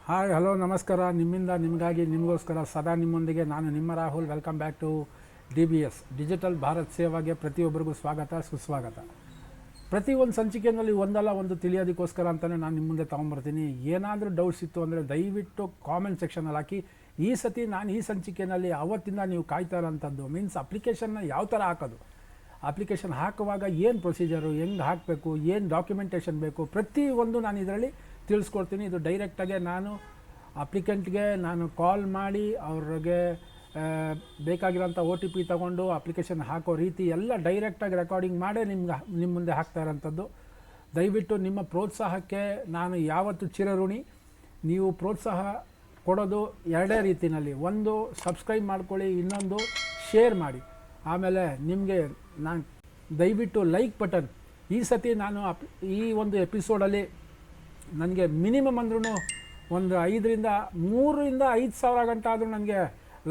Hi hello ನಮಸ್ಕಾರ. ನಿಮ್ಮಿಂದ ನಿಮಗಾಗಿ ನಿಮಗೋಸ್ಕರ ಸದಾ ನಿಮ್ಮೊಂದಿಗೆ ನಾನು ನಿಮ್ಮ Rahul. Welcome back to DBS digital Bharat ಸೇವಾಗೆ ಪ್ರತಿಯೊಬ್ಬರಿಗೂ ಸ್ವಾಗತ ಸುಸ್ವಾಗತ. ಪ್ರತಿ ಒಂದು ಸಂಚಿಕೆಯಲ್ಲಿ ಒಂದಲ್ಲ ಒಂದು ತಿಳಿಯೋದಕ್ಕೋಸ್ಕರ ಅಂತಲೇ ನಾನು ನಿಮ್ಮ ಮುಂದೆ ತೊಗೊಂಬರ್ತೀನಿ. ಏನಾದರೂ ಡೌಟ್ಸ್ ಇತ್ತು ಅಂದರೆ ದಯವಿಟ್ಟು ಕಾಮೆಂಟ್ ಸೆಕ್ಷನಲ್ಲಿ ಹಾಕಿ. ಈ ಸತಿ ನಾನು ಈ ಸಂಚಿಕೆಯಲ್ಲಿ ಅವತ್ತಿಂದ ನೀವು ಕಾಯ್ತಾ ಇರೋಂಥದ್ದು ಮೀನ್ಸ್ ಅಪ್ಲಿಕೇಶನ್ನ ಯಾವ ಥರ ಹಾಕೋದು, ಅಪ್ಲಿಕೇಶನ್ ಹಾಕುವಾಗ ಏನು ಪ್ರೊಸೀಜರು, ಹೆಂಗೆ ಹಾಕಬೇಕು, ಏನು ಡಾಕ್ಯುಮೆಂಟೇಷನ್ ಬೇಕು, ಪ್ರತಿಯೊಂದು ನಾನು ಇದರಲ್ಲಿ ತಿಳಿಸ್ಕೊಡ್ತೀನಿ. ಇದು ಡೈರೆಕ್ಟಾಗೆ ನಾನು ಅಪ್ಲಿಕೆಂಟ್ಗೆ ನಾನು ಕಾಲ್ ಮಾಡಿ ಅವ್ರಿಗೆ ಬೇಕಾಗಿರೋಂಥ OTP ತೊಗೊಂಡು ಅಪ್ಲಿಕೇಶನ್ ಹಾಕೋ ರೀತಿ ಎಲ್ಲ ಡೈರೆಕ್ಟಾಗಿ ರೆಕಾರ್ಡಿಂಗ್ ಮಾಡೇ ನಿಮ್ಮ ಮುಂದೆ ಹಾಕ್ತಾ ಇರೋಂಥದ್ದು. ದಯವಿಟ್ಟು ನಿಮ್ಮ ಪ್ರೋತ್ಸಾಹಕ್ಕೆ ನಾನು ಯಾವತ್ತೂ ಚಿರಋಣಿ. ನೀವು ಪ್ರೋತ್ಸಾಹ ಕೊಡೋದು ಎರಡೇ ರೀತಿಯಲ್ಲಿ, ಒಂದು ಸಬ್ಸ್ಕ್ರೈಬ್ ಮಾಡ್ಕೊಳ್ಳಿ, ಇನ್ನೊಂದು ಶೇರ್ ಮಾಡಿ. ಆಮೇಲೆ ನಿಮಗೆ ನಾನು ದಯವಿಟ್ಟು ಲೈಕ್ ಬಟನ್. ಈ ಸತಿ ನಾನು ಈ ಒಂದು ಎಪಿಸೋಡಲ್ಲಿ ನನಗೆ ಮಿನಿಮಮ್ ಅಂದ್ರೂ ಒಂದು 3,000-5,000 ಗಂಟೆ ಆದರೂ ನನಗೆ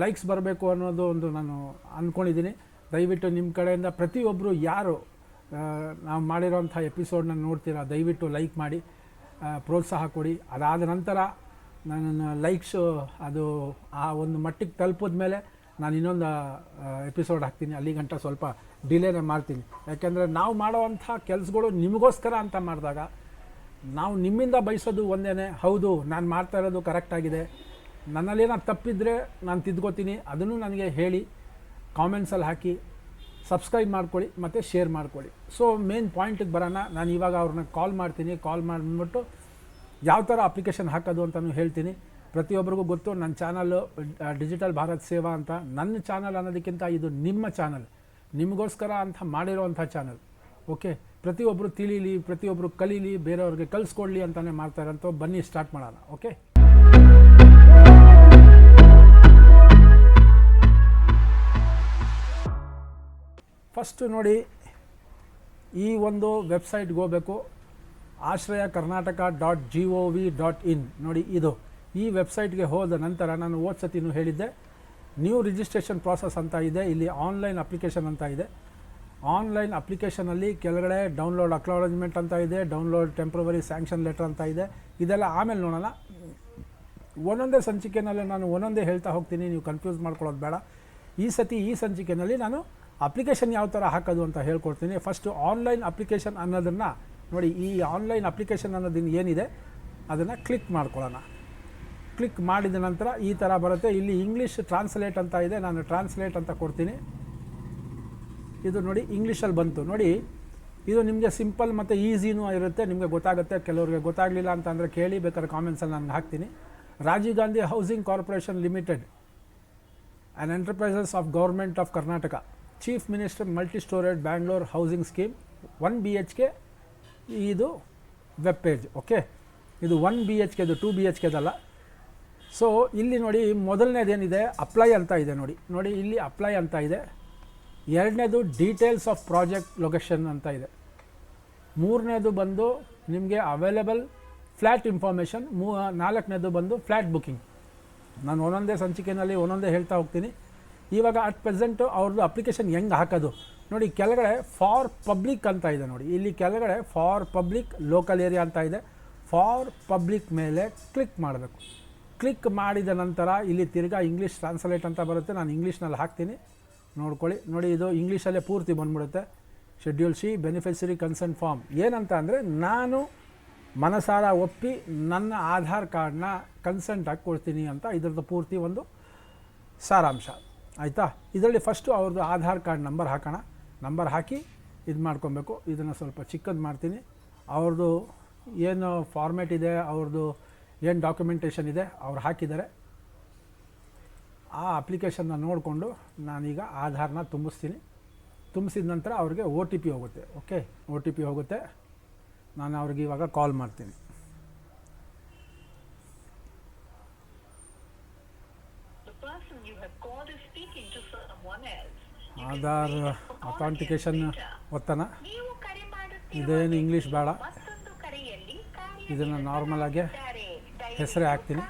ಲೈಕ್ಸ್ ಬರಬೇಕು ಅನ್ನೋದು ಒಂದು ನಾನು ಅಂದ್ಕೊಂಡಿದ್ದೀನಿ. ದಯವಿಟ್ಟು ನಿಮ್ಮ ಕಡೆಯಿಂದ ಪ್ರತಿಯೊಬ್ಬರು ಯಾರು ನಾವು ಮಾಡಿರೋಂಥ ಎಪಿಸೋಡನ್ನ ನೋಡ್ತೀರಾ ದಯವಿಟ್ಟು ಲೈಕ್ ಮಾಡಿ, ಪ್ರೋತ್ಸಾಹ ಕೊಡಿ. ಅದಾದ ನಂತರ ನನ್ನ ಲೈಕ್ಸು ಅದು ಆ ಒಂದು ಮಟ್ಟಿಗೆ ತಲುಪಿದ ಮೇಲೆ ನಾನು ಇನ್ನೊಂದು ಎಪಿಸೋಡ್ ಹಾಕ್ತೀನಿ. ಅಲ್ಲಿ ಗಂಟ ಸ್ವಲ್ಪ ಡಿಲೇನೇ ಮಾಡ್ತೀನಿ. ಯಾಕೆಂದರೆ ನಾವು ಮಾಡೋವಂಥ ಕೆಲಸಗಳು ನಿಮಗೋಸ್ಕರ ಅಂತ ಮಾಡಿದಾಗ ನಾವು ನಿಮ್ಮಿಂದ ಬಯಸೋದು ಒಂದೇ, ಹೌದು ನಾನು ಮಾಡ್ತಾ ಇರೋದು ಕರೆಕ್ಟಾಗಿದೆ, ನನ್ನಲ್ಲೇನೋ ತಪ್ಪಿದ್ರೆ ನಾನು ತಿದ್ಕೋತೀನಿ, ಅದನ್ನು ನನಗೆ ಹೇಳಿ ಕಾಮೆಂಟ್ಸಲ್ಲಿ ಹಾಕಿ, ಸಬ್ಸ್ಕ್ರೈಬ್ ಮಾಡ್ಕೊಳ್ಳಿ ಮತ್ತು ಶೇರ್ ಮಾಡ್ಕೊಳ್ಳಿ. ಸೊ ಮೇನ್ ಪಾಯಿಂಟಿಗೆ ಬರೋಣ. ನಾನು ಇವಾಗ ಅವ್ರನ್ನ ಕಾಲ್ ಮಾಡ್ತೀನಿ. ಕಾಲ್ ಮಾಡಿಬಿಟ್ಟು ಯಾವ ಥರ ಅಪ್ಲಿಕೇಶನ್ ಹಾಕೋದು ಅಂತಲೂ ಹೇಳ್ತೀನಿ. ಪ್ರತಿಯೊಬ್ಬರಿಗೂ ಗೊತ್ತು ನನ್ನ ಚಾನಲ್ಲು ಡಿಜಿಟಲ್ ಭಾರತ್ ಸೇವಾ ಅಂತ. ನನ್ನ ಚಾನಲ್ ಅನ್ನೋದಕ್ಕಿಂತ ಇದು ನಿಮ್ಮ ಚಾನಲ್, ನಿಮಗೋಸ್ಕರ ಅಂತ ಮಾಡಿರೋವಂಥ ಚಾನಲ್. ಓಕೆ, ಪ್ರತಿಯೊಬ್ಬರು ತಿಳಿಲಿ, ಪ್ರತಿಯೊಬ್ಬರು ಕಲೀಲಿ, ಬೇರೆಯವ್ರಿಗೆ ಕಲಿಸ್ಕೊಡ್ಲಿ ಅಂತಲೇ ಮಾಡ್ತಾರಂತ. ಬನ್ನಿ ಸ್ಟಾರ್ಟ್ ಮಾಡೋಣ. ಓಕೆ, ಫಸ್ಟ್ ನೋಡಿ, ಈ ಒಂದು ವೆಬ್ಸೈಟ್ಗೆ ಹೋಗಬೇಕು. ashraya-karnataka.gov.in ನೋಡಿ, ಇದು ಈ ವೆಬ್ಸೈಟ್ಗೆ ಹೋದ ನಂತರ ನಾನು ಸತಿನೂ ಹೇಳಿದ್ದೆ, ನ್ಯೂ ರಿಜಿಸ್ಟ್ರೇಷನ್ ಪ್ರಾಸೆಸ್ ಅಂತ ಇದೆ, ಇಲ್ಲಿ ಆನ್ಲೈನ್ ಅಪ್ಲಿಕೇಶನ್ ಅಂತ ಇದೆ. ಆನ್ಲೈನ್ ಅಪ್ಲಿಕೇಶನಲ್ಲಿ ಕೆಳಗಡೆ ಡೌನ್ಲೋಡ್ ಅಕ್ನಾಲಜ್ಮೆಂಟ್ ಅಂತ ಇದೆ, ಡೌನ್ಲೋಡ್ ಟೆಂಪ್ರವರಿ ಸ್ಯಾಂಕ್ಷನ್ ಲೆಟರ್ ಅಂತ ಇದೆ. ಇದೆಲ್ಲ ಆಮೇಲೆ ನೋಡೋಣ. ಒಂದೊಂದೇ ಸಂಚಿಕೆಯಲ್ಲಿ ನಾನು ಒಂದೊಂದೇ ಹೇಳ್ತಾ ಹೋಗ್ತೀನಿ, ನೀವು ಕನ್ಫ್ಯೂಸ್ ಮಾಡ್ಕೊಳ್ಳೋದು ಬೇಡ. ಈ ಸತಿ ಈ ಸಂಚಿಕೆಯಲ್ಲಿ ನಾನು ಅಪ್ಲಿಕೇಶನ್ ಯಾವ ಥರ ಹಾಕೋದು ಅಂತ ಹೇಳ್ಕೊಡ್ತೀನಿ. ಫಸ್ಟು ಆನ್ಲೈನ್ ಅಪ್ಲಿಕೇಶನ್ ಅನ್ನೋದನ್ನು ನೋಡಿ, ಈ ಆನ್ಲೈನ್ ಅಪ್ಲಿಕೇಶನ್ ಅನ್ನೋದನ್ನು ಏನಿದೆ ಅದನ್ನು ಕ್ಲಿಕ್ ಮಾಡ್ಕೊಳ್ಳೋಣ. ಕ್ಲಿಕ್ ಮಾಡಿದ ನಂತರ ಈ ಥರ ಬರುತ್ತೆ. ಇಲ್ಲಿ ಇಂಗ್ಲೀಷ್ ಟ್ರಾನ್ಸ್ಲೇಟ್ ಅಂತ ಇದೆ, ನಾನು ಟ್ರಾನ್ಸ್ಲೇಟ್ ಅಂತ ಕೊಡ್ತೀನಿ. ಇದು ನೋಡಿ ಇಂಗ್ಲೀಷಲ್ಲಿ ಬಂತು. ನೋಡಿ, ಇದು ನಿಮಗೆ ಸಿಂಪಲ್ ಮತ್ತು ಈಸಿನೂ ಇರುತ್ತೆ, ನಿಮಗೆ ಗೊತ್ತಾಗುತ್ತೆ. ಕೆಲವ್ರಿಗೆ ಗೊತ್ತಾಗಲಿಲ್ಲ ಅಂತಂದರೆ ಕೇಳಿ, ಬೇಕಾದ್ರೆ ಕಾಮೆಂಟ್ಸಲ್ಲಿ ನಾನು ಹಾಕ್ತೀನಿ. Rajiv Gandhi housing corporation limited and enterprises of government of Karnataka, chief minister multi storage Bangalore housing scheme 1 BHK ಇದು ವೆಬ್ ಪೇಜ್. ಓಕೆ, ಇದು 1 BHK, ಇದು 2 BHK ಅದಲ್ಲ. ಸೊ ಇಲ್ಲಿ ನೋಡಿ, ಮೊದಲನೇದೇನಿದೆ ಅಪ್ಲೈ ಅಂತ ಇದೆ. ನೋಡಿ ಇಲ್ಲಿ ಅಪ್ಲೈ ಅಂತ ಇದೆ. ಎರಡನೇದು ಡೀಟೇಲ್ಸ್ ಆಫ್ ಪ್ರಾಜೆಕ್ಟ್ ಲೊಕೇಶನ್ ಅಂತ ಇದೆ. ಮೂರನೇದು ಬಂದು ನಿಮಗೆ ಅವೈಲೇಬಲ್ ಫ್ಲ್ಯಾಟ್ ಇನ್ಫಾರ್ಮೇಷನ್. ನಾಲ್ಕನೇದು ಬಂದು ಫ್ಲ್ಯಾಟ್ ಬುಕ್ಕಿಂಗ್. ನಾನು ಒಂದೊಂದೇ ಸಂಚಿಕೆಯಲ್ಲಿ ಒಂದೊಂದೇ ಹೇಳ್ತಾ ಹೋಗ್ತೀನಿ. ಇವಾಗ ಅಟ್ ಪ್ರೆಸೆಂಟು ಅವ್ರದ್ದು ಅಪ್ಲಿಕೇಶನ್ ಹೆಂಗೆ ಹಾಕೋದು ನೋಡಿ. ಕೆಳಗಡೆ ಫಾರ್ ಪಬ್ಲಿಕ್ ಅಂತ ಇದೆ. ನೋಡಿ, ಇಲ್ಲಿ ಕೆಳಗಡೆ ಫಾರ್ ಪಬ್ಲಿಕ್ ಲೋಕಲ್ ಏರಿಯಾ ಅಂತ ಇದೆ. ಫಾರ್ ಪಬ್ಲಿಕ್ ಮೇಲೆ ಕ್ಲಿಕ್ ಮಾಡಬೇಕು. ಕ್ಲಿಕ್ ಮಾಡಿದ ನಂತರ ಇಲ್ಲಿ ತಿರ್ಗಾ ಇಂಗ್ಲೀಷ್ ಟ್ರಾನ್ಸ್ಲೇಟ್ ಅಂತ ಬರುತ್ತೆ. ನಾನು ಇಂಗ್ಲೀಷ್ನಲ್ಲಿ ಹಾಕ್ತೀನಿ, ನೋಡ್ಕೊಳ್ಳಿ. ನೋಡಿ, ಇದು ಇಂಗ್ಲೀಷಲ್ಲೇ ಪೂರ್ತಿ ಬಂದ್ಬಿಡುತ್ತೆ. Schedule C beneficiary concern form ಏನಂತ ಅಂದರೆ, ನಾನು ಮನಸಾರ ಒಪ್ಪಿ ನನ್ನ ಆಧಾರ್ ಕಾರ್ಡ್ನ ಕನ್ಸೆಂಟ್ ಹಾಕ್ಕೊಳ್ತೀನಿ ಅಂತ ಇದ್ರದ್ದು ಪೂರ್ತಿ ಒಂದು ಸಾರಾಂಶ. ಆಯಿತಾ? ಇದರಲ್ಲಿ ಫಸ್ಟು ಅವ್ರದ್ದು ಆಧಾರ್ ಕಾರ್ಡ್ ನಂಬರ್ ಹಾಕೋಣ. ನಂಬರ್ ಹಾಕಿ ಇದು ಮಾಡ್ಕೊಬೇಕು. ಇದನ್ನು ಸ್ವಲ್ಪ ಚಿಕ್ಕದು ಮಾಡ್ತೀನಿ. ಅವ್ರದ್ದು ಏನು ಫಾರ್ಮೇಟ್ ಇದೆ, ಅವ್ರದ್ದು ಏನು ಡಾಕ್ಯುಮೆಂಟೇಷನ್ ಇದೆ ಅವ್ರು ಹಾಕಿದ್ದಾರೆ. ಆ ಅಪ್ಲಿಕೇಶನ್ನ ನೋಡಿಕೊಂಡು ನಾನೀಗ ಆಧಾರ್ನ ತುಂಬಿಸ್ತೀನಿ. ತುಂಬಿಸಿದ ನಂತರ ಅವ್ರಿಗೆ OTP ಹೋಗುತ್ತೆ. ಓಕೆ, OTP ಹೋಗುತ್ತೆ. ನಾನು ಅವ್ರಿಗೆ ಇವಾಗ ಕಾಲ್ ಮಾಡ್ತೀನಿ. ಆಧಾರ್ ಅಥೆಂಟಿಕೇಶನ್ ಒತ್ತನ. ಇದೇನು ಇಂಗ್ಲೀಷ್ ಬೇಡ, ಇದನ್ನು ನಾರ್ಮಲಾಗಿ ಹೆಸರೇ ಹಾಕ್ತೀನಿ.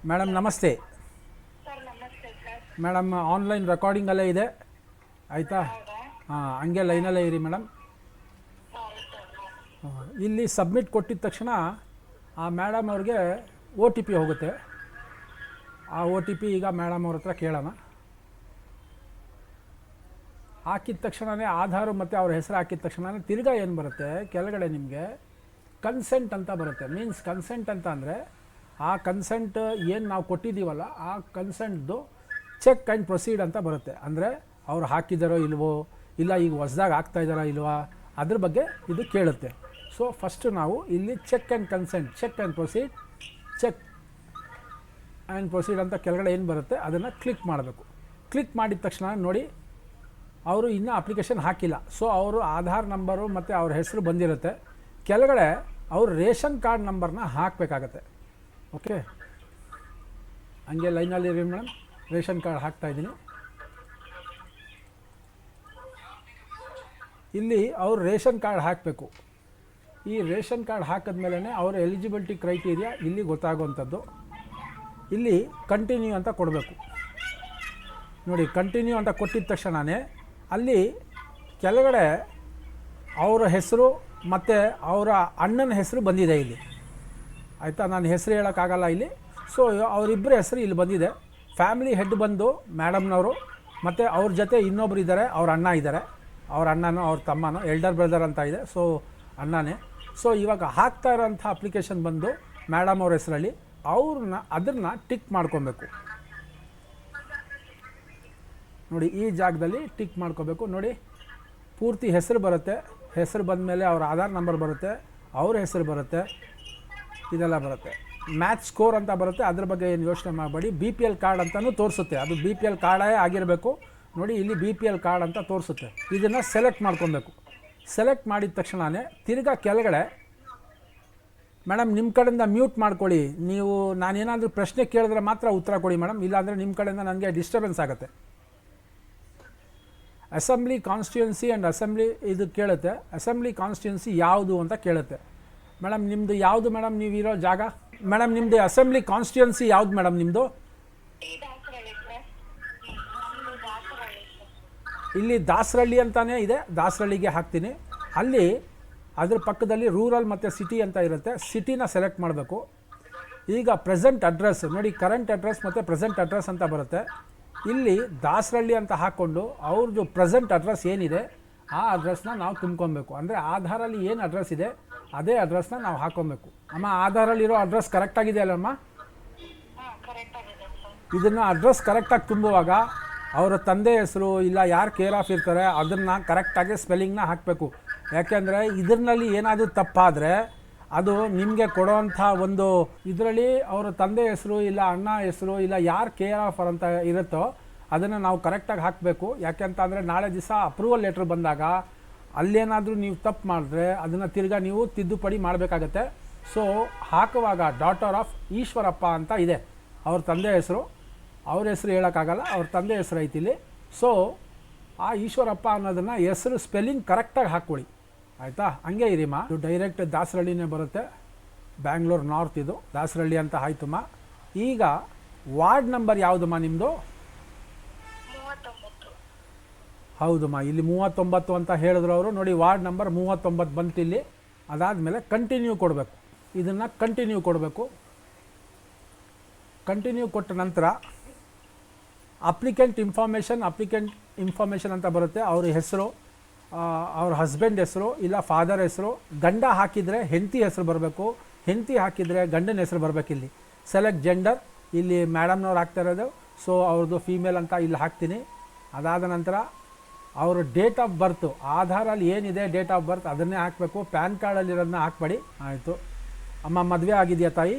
ಮೇಡಮ್ ನಮಸ್ತೆ. ಮೇಡಮ್ ಆನ್ಲೈನ್ ರೆಕಾರ್ಡಿಂಗಲ್ಲೇ ಇದೆ, ಆಯಿತಾ? ಹಾಂ, ಹಂಗೆ ಲೈನಲ್ಲೇ ಇರಿ ಮೇಡಮ್. ಇಲ್ಲಿ ಸಬ್ಮಿಟ್ ಕೊಟ್ಟಿದ ತಕ್ಷಣ ಆ ಮೇಡಮ್ ಅವ್ರಿಗೆ ಒ ಟಿ ಪಿ ಹೋಗುತ್ತೆ. ಆ ಒ ಟಿ ಪಿ ಈಗ ಮೇಡಮ್ ಅವ್ರ ಹತ್ರ ಕೇಳೋಣ. ಹಾಕಿದ ತಕ್ಷಣವೇ ಆಧಾರು ಮತ್ತು ಅವ್ರ ಹೆಸರು ಹಾಕಿದ ತಕ್ಷಣ ತಿರ್ಗಾ ಏನು ಬರುತ್ತೆ, ಕೆಳಗಡೆ ನಿಮಗೆ ಕನ್ಸೆಂಟ್ ಅಂತ ಬರುತ್ತೆ. ಮೀನ್ಸ್ ಕನ್ಸೆಂಟ್ ಅಂತ ಅಂದರೆ ಆ ಕನ್ಸೆಂಟ್ ಏನು ನಾವು ಕೊಟ್ಟಿದ್ದೀವಲ್ಲ ಆ ಕನ್ಸೆಂಟ್ದು ಚೆಕ್ ಆ್ಯಂಡ್ ಪ್ರೊಸೀಡ್ ಅಂತ ಬರುತ್ತೆ. ಅಂದರೆ ಅವ್ರು ಹಾಕಿದಾರೋ ಇಲ್ವೋ, ಇಲ್ಲ ಈಗ ಹೊಸ್ದಾಗಿ ಹಾಕ್ತಾಯಿದ್ದಾರೋ ಇಲ್ವಾ, ಅದ್ರ ಬಗ್ಗೆ ಇದು ಕೇಳುತ್ತೆ. ಸೊ ಫಸ್ಟು ನಾವು ಇಲ್ಲಿ check and consent, check and proceed, check and proceed ಅಂತ ಕೆಳಗಡೆ ಏನು ಬರುತ್ತೆ ಅದನ್ನು ಕ್ಲಿಕ್ ಮಾಡಬೇಕು. ಕ್ಲಿಕ್ ಮಾಡಿದ ತಕ್ಷಣ ನೋಡಿ ಅವರು ಇನ್ನೂ ಅಪ್ಲಿಕೇಶನ್ ಹಾಕಿಲ್ಲ. ಸೊ ಅವರು ಆಧಾರ್ ನಂಬರು ಮತ್ತು ಅವ್ರ ಹೆಸರು ಬಂದಿರುತ್ತೆ. ಕೆಳಗಡೆ ಅವ್ರ ರೇಷನ್ ಕಾರ್ಡ್ ನಂಬರ್ನ ಹಾಕಬೇಕಾಗತ್ತೆ. ಓಕೆ, ಹಂಗೆ ಲೈನಲ್ಲಿರಿ ಮೇಡಮ್. ರೇಷನ್ ಕಾರ್ಡ್ ಹಾಕ್ತಾಯಿದ್ದೀನಿ. ಇಲ್ಲಿ ಅವ್ರು ರೇಷನ್ ಕಾರ್ಡ್ ಹಾಕಬೇಕು. ಈ ರೇಷನ್ ಕಾರ್ಡ್ ಹಾಕಿದ್ಮೇಲೆ ಅವ್ರ ಎಲಿಜಿಬಿಲಿಟಿ ಕ್ರೈಟೀರಿಯಾ ಇಲ್ಲಿ ಗೊತ್ತಾಗುವಂಥದ್ದು. ಇಲ್ಲಿ ಕಂಟಿನ್ಯೂ ಅಂತ ಕೊಡಬೇಕು. ನೋಡಿ, ಕಂಟಿನ್ಯೂ ಅಂತ ಕೊಟ್ಟಿದ ತಕ್ಷಣವೇ ಅಲ್ಲಿ ಕೆಳಗಡೆ ಅವರ ಹೆಸರು ಮತ್ತು ಅವರ ಅಣ್ಣನ ಹೆಸರು ಬಂದಿದೆ ಇಲ್ಲಿ. ಆಯಿತಾ, ನಾನು ಹೆಸರು ಹೇಳೋಕ್ಕಾಗಲ್ಲ ಇಲ್ಲಿ. ಸೊ ಅವರಿಬ್ಬರ ಹೆಸರು ಇಲ್ಲಿ ಬಂದಿದೆ. ಫ್ಯಾಮಿಲಿ ಹೆಡ್ ಬಂದು ಮೇಡಮ್ನವರು, ಮತ್ತು ಅವ್ರ ಜೊತೆ ಇನ್ನೊಬ್ರು ಇದ್ದಾರೆ, ಅವ್ರ ಅಣ್ಣ ಇದ್ದಾರೆ. ಅವ್ರ ಅಣ್ಣನೋ ಅವ್ರ ತಮ್ಮನೋ ಎಲ್ಡರ್ ಬ್ರದರ್ ಅಂತ ಇದೆ. ಸೊ ಅಣ್ಣನೇ. ಸೊ ಇವಾಗ ಹಾಕ್ತಾ ಇರೋಂಥ ಅಪ್ಲಿಕೇಶನ್ ಬಂದು ಮೇಡಮ್ ಅವ್ರ ಹೆಸರಲ್ಲಿ ಅದನ್ನು ಟಿಕ್ ಮಾಡ್ಕೊಬೇಕು. ನೋಡಿ, ಈ ಜಾಗದಲ್ಲಿ ಟಿಕ್ ಮಾಡ್ಕೋಬೇಕು. ನೋಡಿ, ಪೂರ್ತಿ ಹೆಸರು ಬರುತ್ತೆ. ಹೆಸರು ಬಂದ ಮೇಲೆ ಅವ್ರ ಆಧಾರ್ ನಂಬರ್ ಬರುತ್ತೆ, ಅವ್ರ ಹೆಸರು ಬರುತ್ತೆ, ಇದೆಲ್ಲ ಬರುತ್ತೆ. ಮ್ಯಾಚ್ ಸ್ಕೋರ್ ಅಂತ ಬರುತ್ತೆ. ಅದ್ರ ಬಗ್ಗೆ ಏನು ಯೋಚನೆ ಮಾಡಬೇಡಿ. ಬಿ ಪಿ ಎಲ್ ಕಾರ್ಡ್ ಅಂತಲೂ ತೋರಿಸುತ್ತೆ. ಅದು ಬಿ ಪಿ ಎಲ್ ಕಾರ್ಡೇ ಆಗಿರಬೇಕು. ನೋಡಿ, ಇಲ್ಲಿ ಬಿ ಪಿ ಎಲ್ ಕಾರ್ಡ್ ಅಂತ ತೋರಿಸುತ್ತೆ. ಇದನ್ನು ಸೆಲೆಕ್ಟ್ ಮಾಡ್ಕೊಬೇಕು. ಸೆಲೆಕ್ಟ್ ಮಾಡಿದ ತಕ್ಷಣವೇ ತಿರ್ಗಾ ಕೆಳಗಡೆ ಮೇಡಮ್ ನಿಮ್ಮ ಕಡೆಯಿಂದ ಮ್ಯೂಟ್ ಮಾಡ್ಕೊಳ್ಳಿ. ನೀವು ನಾನೇನಾದರೂ ಪ್ರಶ್ನೆ ಕೇಳಿದ್ರೆ ಮಾತ್ರ ಉತ್ತರ ಕೊಡಿ ಮೇಡಮ್, ಇಲ್ಲಾಂದರೆ ನಿಮ್ಮ ಕಡೆಯಿಂದ ನನಗೆ ಡಿಸ್ಟರ್ಬೆನ್ಸ್ ಆಗುತ್ತೆ. ಅಸೆಂಬ್ಲಿ ಕಾನ್ಸ್ಟಿಟ್ಯೂನ್ಸಿ ಆ್ಯಂಡ್ ಅಸೆಂಬ್ಲಿ ಇದು ಕೇಳುತ್ತೆ. ಅಸೆಂಬ್ಲಿ ಕಾನ್ಸ್ಟಿಟ್ಯೂನ್ಸಿ ಯಾವುದು ಅಂತ ಕೇಳುತ್ತೆ. ಮೇಡಮ್ ನಿಮ್ಮದು ಯಾವುದು ಮೇಡಮ್ ನೀವಿರೋ ಜಾಗ? ಮೇಡಮ್ ನಿಮ್ಮದು ಅಸೆಂಬ್ಲಿ ಕಾನ್ಸ್ಟಿಟ್ಯೂನ್ಸಿ ಯಾವುದು ಮೇಡಮ್ ನಿಮ್ಮದು? ಇಲ್ಲಿ ದಾಸರಳ್ಳಿ ಅಂತಲೇ ಇದೆ. ದಾಸರಳ್ಳಿಗೆ ಹಾಕ್ತೀನಿ. ಅಲ್ಲಿ ಅದ್ರ ಪಕ್ಕದಲ್ಲಿ ರೂರಲ್ ಮತ್ತು ಸಿಟಿ ಅಂತ ಇರುತ್ತೆ. ಸಿಟಿನ ಸೆಲೆಕ್ಟ್ ಮಾಡಬೇಕು. ಈಗ ಪ್ರೆಸೆಂಟ್ ಅಡ್ರೆಸ್ ನೋಡಿ, ಕರೆಂಟ್ ಅಡ್ರೆಸ್ ಮತ್ತು ಪ್ರೆಸೆಂಟ್ ಅಡ್ರೆಸ್ ಅಂತ ಬರುತ್ತೆ. ಇಲ್ಲಿ ದಾಸರಳ್ಳಿ ಅಂತ ಹಾಕ್ಕೊಂಡು ಅವ್ರದ್ದು ಪ್ರೆಸೆಂಟ್ ಅಡ್ರೆಸ್ ಏನಿದೆ ಆ ಅಡ್ರೆಸ್ನ ನಾವು ತುಂಬ್ಕೊಬೇಕು. ಅಂದರೆ ಆಧಾರಲ್ಲಿ ಏನು ಅಡ್ರೆಸ್ ಇದೆ ಅದೇ ಅಡ್ರೆಸ್ನ ನಾವು ಹಾಕ್ಕೊಬೇಕು. ಅಮ್ಮ, ಆಧಾರಲ್ಲಿರೋ ಅಡ್ರೆಸ್ ಕರೆಕ್ಟಾಗಿದೆ ಅಲ್ಲಮ್ಮ? ಇದನ್ನು ಅಡ್ರೆಸ್ ಕರೆಕ್ಟಾಗಿ ತುಂಬುವಾಗ ಅವರ ತಂದೆ ಹೆಸರು ಇಲ್ಲ ಯಾರು ಕೇರ್ ಆಫ್ ಇರ್ತಾರೆ ಅದನ್ನು ಕರೆಕ್ಟಾಗಿ ಸ್ಪೆಲ್ಲಿಂಗ್ನ ಹಾಕಬೇಕು. ಯಾಕೆಂದರೆ ಇದರಲ್ಲಿ ಏನಾದರೂ ತಪ್ಪಾದರೆ ಅದು ನಿಮಗೆ ಕೊಡೋವಂಥ ಒಂದು ಇದರಲ್ಲಿ ಅವರ ತಂದೆ ಹೆಸರು ಇಲ್ಲ ಅಣ್ಣ ಹೆಸರು ಇಲ್ಲ ಯಾರು ಕೇರ್ ಆಫರ್ ಅಂತ ಇರುತ್ತೋ ಅದನ್ನು ನಾವು ಕರೆಕ್ಟಾಗಿ ಹಾಕಬೇಕು. ಯಾಕೆಂತ ಅಂದರೆ ನಾಳೆ ದಿವಸ ಅಪ್ರೂವಲ್ ಲೆಟ್ರ್ ಬಂದಾಗ ಅಲ್ಲೇನಾದರೂ ನೀವು ತಪ್ಪು ಮಾಡಿದ್ರೆ ಅದನ್ನು ತಿರ್ಗಾ ನೀವು ತಿದ್ದುಪಡಿ ಮಾಡಬೇಕಾಗತ್ತೆ. ಸೊ ಹಾಕುವಾಗ ಡಾಟರ್ ಆಫ್ ಈಶ್ವರಪ್ಪ ಅಂತ ಇದೆ ಅವ್ರ ತಂದೆ ಹೆಸರು. ಅವ್ರ ಹೆಸರು ಹೇಳೋಕ್ಕಾಗಲ್ಲ, ಅವ್ರ ತಂದೆ ಹೆಸರು ಐತಿಲ್ಲಿ. ಸೊ ಆ ಈಶ್ವರಪ್ಪ ಅನ್ನೋದನ್ನು ಹೆಸರು ಸ್ಪೆಲ್ಲಿಂಗ್ ಕರೆಕ್ಟಾಗಿ ಹಾಕ್ಕೊಳ್ಳಿ. ಆಯಿತಾ? ಹಂಗೆ ಇರಿಮ್ಮ. ಇದು ಡೈರೆಕ್ಟ್ ದಾಸರಳ್ಳಿನೇ ಬರುತ್ತೆ. ಬ್ಯಾಂಗ್ಳೂರು ನಾರ್ತ್ ಇದು ದಾಸರಳ್ಳಿ ಅಂತ ಆಯ್ತಮ್ಮ. ಈಗ ವಾರ್ಡ್ ನಂಬರ್ ಯಾವುದಮ್ಮ ನಿಮ್ಮದು? ಹೌದಮ್ಮ, ಇಲ್ಲಿ 39 ಅಂತ ಹೇಳಿದ್ರು ಅವರು. ನೋಡಿ, ವಾರ್ಡ್ ನಂಬರ್ 39 ಬಂತು ಇಲ್ಲಿ. ಅದಾದಮೇಲೆ ಕಂಟಿನ್ಯೂ ಕೊಡಬೇಕು. ಇದನ್ನು ಕಂಟಿನ್ಯೂ ಕೊಡಬೇಕು. ಕಂಟಿನ್ಯೂ ಕೊಟ್ಟ ನಂತರ ಅಪ್ಲಿಕೆಂಟ್ ಇನ್ಫಾರ್ಮೇಷನ್ ಅಂತ ಬರುತ್ತೆ. ಅವ್ರ ಹೆಸರು, ಅವ್ರ ಹಸ್ಬೆಂಡ್ ಹೆಸರು ಇಲ್ಲ ಫಾದರ್ ಹೆಸರು. ಗಂಡ ಹಾಕಿದರೆ ಹೆಂಡತಿ ಹೆಸರು ಬರಬೇಕು, ಹೆಂಡತಿ ಹಾಕಿದರೆ ಗಂಡನ ಹೆಸರು ಬರಬೇಕು. ಇಲ್ಲಿ ಸೆಲೆಕ್ಟ್ ಜೆಂಡರ್, ಇಲ್ಲಿ ಮೇಡಮ್ನವ್ರು ಹಾಕ್ತಾ ಇರೋದು. ಸೊ ಅವ್ರದ್ದು ಫೀಮೇಲ್ ಅಂತ ಇಲ್ಲಿ ಹಾಕ್ತೀನಿ. ಅದಾದ ನಂತರ ಅವರು ಡೇಟ್ ಆಫ್ ಬರ್ತು, ಆಧಾರಲ್ಲಿ ಏನಿದೆ ಡೇಟ್ ಆಫ್ ಬರ್ತ್ ಅದನ್ನೇ ಹಾಕಬೇಕು. ಪ್ಯಾನ್ ಕಾರ್ಡಲ್ಲಿರೋದನ್ನ ಹಾಕ್ಬೇಡಿ. ಆಯಿತು ಅಮ್ಮ, ಮದುವೆ ಆಗಿದೆಯಾ ತಾಯಿ?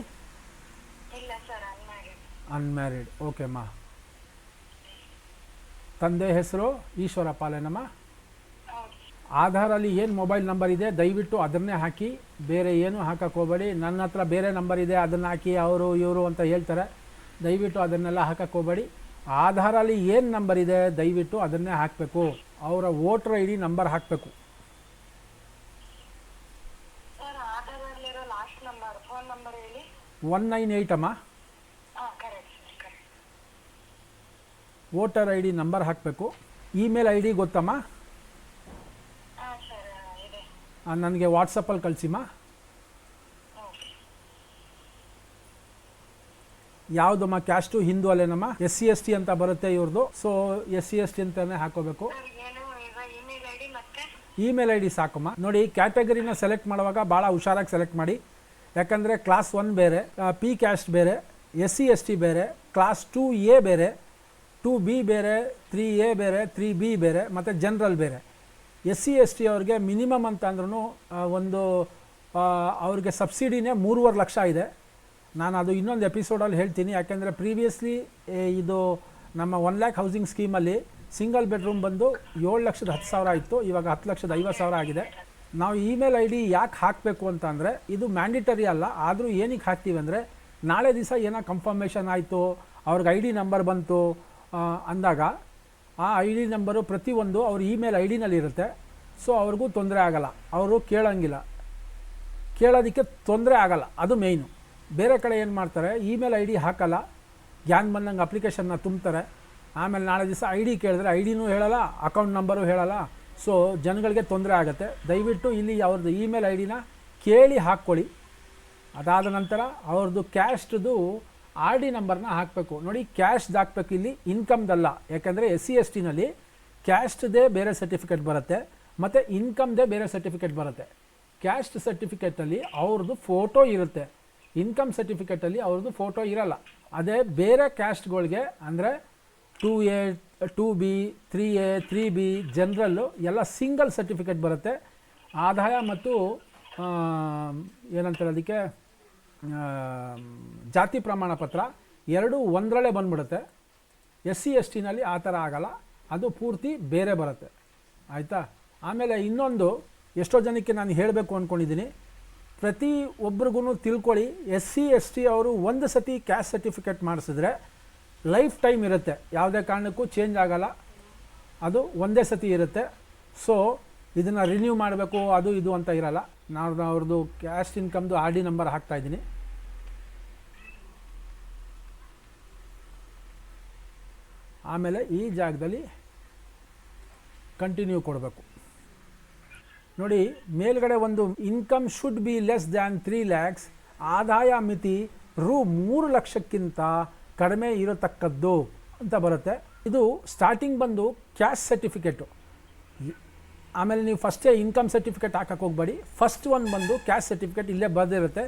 ಅನ್ಮ್ಯಾರಿಡ್. ಓಕೆ ಅಮ್ಮ. ತಂದೆ ಹೆಸರು ಈಶ್ವರಪ್ಪ ಅಲ್ಲೇನಮ್ಮ? ಆಧಾರಲ್ಲಿ ಏನು ಮೊಬೈಲ್ ನಂಬರ್ ಇದೆ ದಯವಿಟ್ಟು ಅದನ್ನೇ ಹಾಕಿ, ಬೇರೆ ಏನೂ ಹಾಕಕ್ಕೆ ಹೋಗಬೇಡಿ. ನನ್ನ ಹತ್ರ ಬೇರೆ ನಂಬರ್ ಇದೆ ಅದನ್ನು ಹಾಕಿ ಅವರು ಇವರು ಅಂತ ಹೇಳ್ತಾರೆ. ದಯವಿಟ್ಟು ಅದನ್ನೆಲ್ಲ ಹಾಕಕ್ಕೆ ಹೋಗಬೇಡಿ. ಆಧಾರಲ್ಲಿ ಏನು ನಂಬರ್ ಇದೆ ದಯವಿಟ್ಟು ಅದನ್ನೇ ಹಾಕಬೇಕು. ಅವರ ವೋಟರ್ ಐ ಡಿ ನಂಬರ್ ಹಾಕಬೇಕು. 198 ಅಮ್ಮ. ವೋಟರ್ ಐ ಡಿ ನಂಬರ್ ಹಾಕಬೇಕು. ಇಮೇಲ್ ಐ ಡಿ ಗೊತ್ತಮ್ಮ? ನನಗೆ ವಾಟ್ಸಪ್ಪಲ್ಲಿ ಕಳಿಸಿಮ್ಮ. ಯಾವುದಮ್ಮ ಕ್ಯಾಸ್ಟು ಹಿಂದೂ ಅಲ್ಲೇನಮ್ಮ SC ST ಅಂತ ಬರುತ್ತೆ ಇವ್ರದ್ದು. ಸೊ SC ST ಅಂತಾನೆ ಹಾಕೋಬೇಕು. ಇಮೇಲ್ ID ಸಾಕಮ್ಮ. ನೋಡಿ ಕ್ಯಾಟಗರಿನ ಸೆಲೆಕ್ಟ್ ಮಾಡುವಾಗ ಭಾಳ ಹುಷಾರಾಗಿ ಸೆಲೆಕ್ಟ್ ಮಾಡಿ, ಯಾಕಂದರೆ ಕ್ಲಾಸ್ 1 ಬೇರೆ, P ಕ್ಯಾಸ್ಟ್ ಬೇರೆ, SC ST ಬೇರೆ, ಕ್ಲಾಸ್ 2A ಬೇರೆ, 2B ಬೇರೆ, 3A ಬೇರೆ, 3B ಬೇರೆ ಮತ್ತು ಜನರಲ್ ಬೇರೆ. SC ST ಅವ್ರಿಗೆ ಮಿನಿಮಮ್ ಅಂತ ಅಂದ್ರೂ ಒಂದು ಅವ್ರಿಗೆ ಸಬ್ಸಿಡಿನೇ 3.5 ಲಕ್ಷ ಇದೆ. ನಾನು ಅದು ಇನ್ನೊಂದು ಎಪಿಸೋಡಲ್ಲಿ ಹೇಳ್ತೀನಿ, ಯಾಕೆಂದರೆ ಪ್ರೀವಿಯಸ್ಲಿ ಇದು ನಮ್ಮ 1 ಲ್ಯಾಕ್ ಹೌಸಿಂಗ್ ಸ್ಕೀಮಲ್ಲಿ ಸಿಂಗಲ್ ಬೆಡ್ರೂಮ್ ಬಂದು 7,10,000 ಇತ್ತು, ಇವಾಗ 10,50,000 ಆಗಿದೆ. ನಾವು ಇಮೇಲ್ ID ಯಾಕೆ ಹಾಕಬೇಕು ಅಂತ ಅಂದರೆ ಇದು ಮ್ಯಾಂಡಿಟರಿ ಅಲ್ಲ, ಆದರೂ ಏನಕ್ಕೆ ಹಾಕ್ತೀವಿ ಅಂದರೆ ನಾಳೆ ದಿವಸ ಏನೋ ಕನ್ಫರ್ಮೇಷನ್ ಆಯಿತು, ಅವ್ರಿಗೆ ID ನಂಬರ್ ಬಂತು ಅಂದಾಗ ಆ ID ನಂಬರು ಪ್ರತಿಯೊಂದು ಅವ್ರ ಇಮೇಲ್ ID ಇರುತ್ತೆ. ಸೊ ಅವ್ರಿಗೂ ತೊಂದರೆ ಆಗಲ್ಲ, ಅವರು ಕೇಳೋದಕ್ಕೆ ತೊಂದರೆ ಆಗಲ್ಲ, ಅದು ಮೇಯ್ನು. ಬೇರೆ ಕಡೆ ಏನು ಮಾಡ್ತಾರೆ, ಇಮೇಲ್ ID ಹಾಕಲ್ಲ, ಗ್ಯಾನ್ ಬಂದಂಗೆ ಅಪ್ಲಿಕೇಶನ್ನ ತುಂಬ್ತಾರೆ, ಆಮೇಲೆ ನಾಳೆ ದಿವಸ ID ಕೇಳಿದ್ರೆ IDನೂ ಹೇಳಲ್ಲ, ಅಕೌಂಟ್ ನಂಬರು ಹೇಳಲ್ಲ. ಸೊ ಜನಗಳಿಗೆ ತೊಂದರೆ ಆಗುತ್ತೆ. ದಯವಿಟ್ಟು ಇಲ್ಲಿ ಅವ್ರದ್ದು ಇಮೇಲ್ IDನ ಕೇಳಿ ಹಾಕ್ಕೊಳ್ಳಿ. ಅದಾದ ನಂತರ ಅವ್ರದ್ದು ಕ್ಯಾಸ್ಟ್ದು RD ನಂಬರ್ನ ಹಾಕಬೇಕು. ನೋಡಿ ಕ್ಯಾಶ್ದು ಹಾಕಬೇಕು, ಇಲ್ಲಿ ಇನ್ಕಮ್ದಲ್ಲ. ಯಾಕೆಂದರೆ SC STನಲ್ಲಿ ಕ್ಯಾಸ್ಟ್ದೇ ಬೇರೆ ಸರ್ಟಿಫಿಕೇಟ್ ಬರುತ್ತೆ ಮತ್ತು ಇನ್ಕಮ್ದೇ ಬೇರೆ ಸರ್ಟಿಫಿಕೇಟ್ ಬರುತ್ತೆ. ಕ್ಯಾಸ್ಟ್ ಸರ್ಟಿಫಿಕೇಟಲ್ಲಿ ಅವ್ರದ್ದು ಫೋಟೋ ಇರುತ್ತೆ, ಇನ್ಕಮ್ ಸರ್ಟಿಫಿಕೇಟಲ್ಲಿ ಅವ್ರದ್ದು ಫೋಟೋ ಇರಲ್ಲ. ಅದೇ ಬೇರೆ ಕ್ಯಾಸ್ಟ್ಗಳಿಗೆ ಅಂದರೆ 2A 2B 3A 3B ಜನರಲ್ಲು ಎಲ್ಲ ಸಿಂಗಲ್ ಸರ್ಟಿಫಿಕೇಟ್ ಬರುತ್ತೆ. ಆದಾಯ ಮತ್ತು ಏನಂತಾರೆ ಅದಕ್ಕೆ ಜಾತಿ ಪ್ರಮಾಣ ಪತ್ರ ಎರಡೂ ಒಂದರಲ್ಲೇ ಬಂದ್ಬಿಡುತ್ತೆ. SC STನಲ್ಲಿ ಆ ಥರ ಆಗಲ್ಲ, ಅದು ಪೂರ್ತಿ ಬೇರೆ ಬರುತ್ತೆ. ಆಯಿತಾ? ಆಮೇಲೆ ಇನ್ನೊಂದು ಎಷ್ಟೋ ಜನಕ್ಕೆ ನಾನು ಹೇಳಬೇಕು ಅಂದ್ಕೊಂಡಿದ್ದೀನಿ, ಪ್ರತಿ ಒಬ್ರಿಗೂ ತಿಳ್ಕೊಳ್ಳಿ, SC ST ಅವರು ಒಂದು ಸತಿ ಕ್ಯಾಸ್ಟ್ ಸರ್ಟಿಫಿಕೇಟ್ ಮಾಡಿಸಿದ್ರೆ ಲೈಫ್ ಟೈಮ್ ಇರುತ್ತೆ, ಯಾವುದೇ ಕಾರಣಕ್ಕೂ ಚೇಂಜ್ ಆಗಲ್ಲ, ಅದು ಒಂದೇ ಸತಿ ಇರುತ್ತೆ. ಸೊ ಇದನ್ನು ರಿನ್ಯೂ ಮಾಡಬೇಕು ಅದು ಇದು ಅಂತ ಇರಲ್ಲ. ನಾನು ಅವ್ರದ್ದು ಕ್ಯಾಸ್ಟ್ ಇನ್ಕಮ್ದು RD ನಂಬರ್ ಹಾಕ್ತಾಯಿದ್ದೀನಿ. ಆಮೇಲೆ ಈ ಜಾಗದಲ್ಲಿ ಕಂಟಿನ್ಯೂ ಕೊಡಬೇಕು. ನೋಡಿ ಮೇಲ್ಗಡೆ ಒಂದು income should be less than 3 lakhs, ಆದಾಯ ಮಿತಿ ರು 3 ಲಕ್ಷಕ್ಕಿಂತ ಕಡಿಮೆ ಇರತಕ್ಕದ್ದು ಅಂತ ಬರುತ್ತೆ. ಇದು ಸ್ಟಾರ್ಟಿಂಗ್ ಬಂದು ಕ್ಯಾಸ್ಟ್ ಸರ್ಟಿಫಿಕೇಟು. ಆಮೇಲೆ ನೀವು ಫಸ್ಟೇ ಇನ್ಕಮ್ ಸರ್ಟಿಫಿಕೇಟ್ ಹಾಕಕ್ಕೆ ಹೋಗಬೇಡಿ. ಫಸ್ಟ್ ಒನ್ ಬಂದು ಕ್ಯಾಸ್ಟ್ ಸರ್ಟಿಫಿಕೇಟ್ ಇಲ್ಲೇ ಬರೆದಿರುತ್ತೆ,